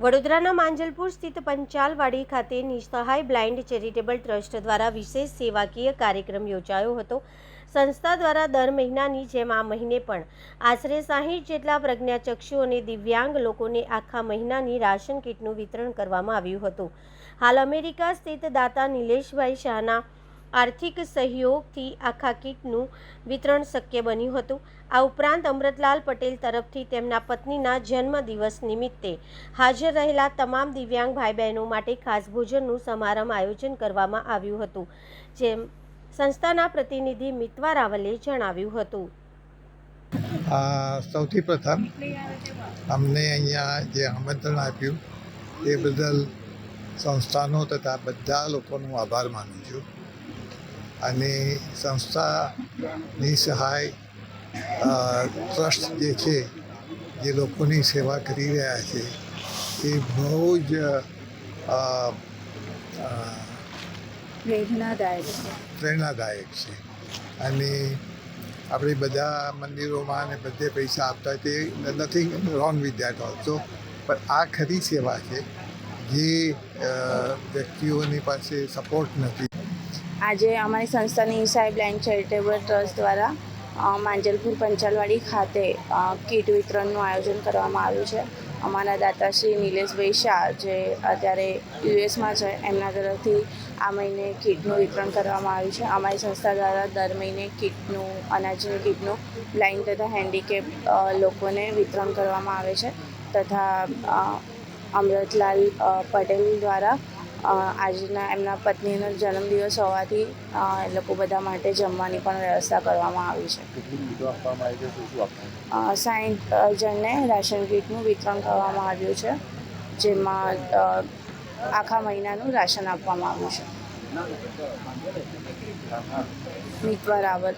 વડોદરાના માંજલપુર સ્થિત પંચાલવાડી ખાતે નિસહાય બ્લાઇન્ડ ચેરિટેબલ ટ્રસ્ટ દ્વારા વિશેષ સેવાકીય કાર્યક્રમ યોજાયો હતો। સંસ્થા દ્વારા દર મહિનાની જેમ આ મહિને પણ આશરે 60 જેટલા પ્રજ્ઞાચક્ષુ અને દિવ્યાંગ લોકોને આખા મહિનાની રાશન કીટનું વિતરણ કરવામાં આવ્યું હતું। હાલ અમેરિકા સ્થિત દાતા નિલેશભાઈ શાહના આર્થિક સહયોગથી આખા કીટનું વિતરણ શક્ય બન્યું હતું। આ ઉપરાંત અમૃતલાલ પટેલ તરફથી તેમના પત્નીના જન્મદિવસ નિમિત્તે હાજર રહેલા તમામ દિવ્યાંગ ભાઈ બહેનો માટે ખાસ ભોજનનું સમારંભ આયોજન કરવામાં આવ્યું હતું, જેમ સંસ્થાના પ્રતિનિધિ મિતવા રાવલે જણાવ્યું હતું। સૌથી પ્રથમ અમને અહીંયા જે આમંત્રણ આપ્યું એ બદલ સંસ્થાનો તથા બધા લોકોનો આભાર માનું છું। અને સંસ્થાની સહાય ટ્રસ્ટ જે છે જે લોકોની સેવા કરી રહ્યા છે એ બહુ જ પ્રેરણાદાયક છે। અને આપણે બધા મંદિરોમાં અને બધે પૈસા આપતા તે nothing wrong with that also, પણ આ ખરી સેવા છે જે વ્યક્તિઓની પાસે સપોર્ટ નથી। આજે અમારી સંસ્થાની નિસહાય બ્લાઇન્ડ ચેરિટેબલ ટ્રસ્ટ દ્વારા માંજલપુર પંચાલવાડી ખાતે કીટ વિતરણનું આયોજન કરવામાં આવ્યું છે। અમારા દાતા શ્રી નિલેશભાઈ શાહ જે અત્યારે યુએસમાં છે, એમના તરફથી આ મહિને કીટનું વિતરણ કરવામાં આવ્યું છે। અમારી સંસ્થા દ્વારા દર મહિને કીટનું, અનાજની કીટનું બ્લાઇન્ડ તથા હેન્ડીકેપ લોકોને વિતરણ કરવામાં આવે છે। તથા અમૃતલાલ પટેલ દ્વારા આજના એમના પત્નીનો જન્મદિવસ હોવાથી એ લોકો બધા માટે જમવાની પણ વ્યવસ્થા કરવામાં આવી છે। 60 જણને રાશન કીટનું વિતરણ કરવામાં આવ્યું છે, જેમાં આખા મહિનાનું રાશન આપવામાં આવ્યું છે। મિતવા રાવલ।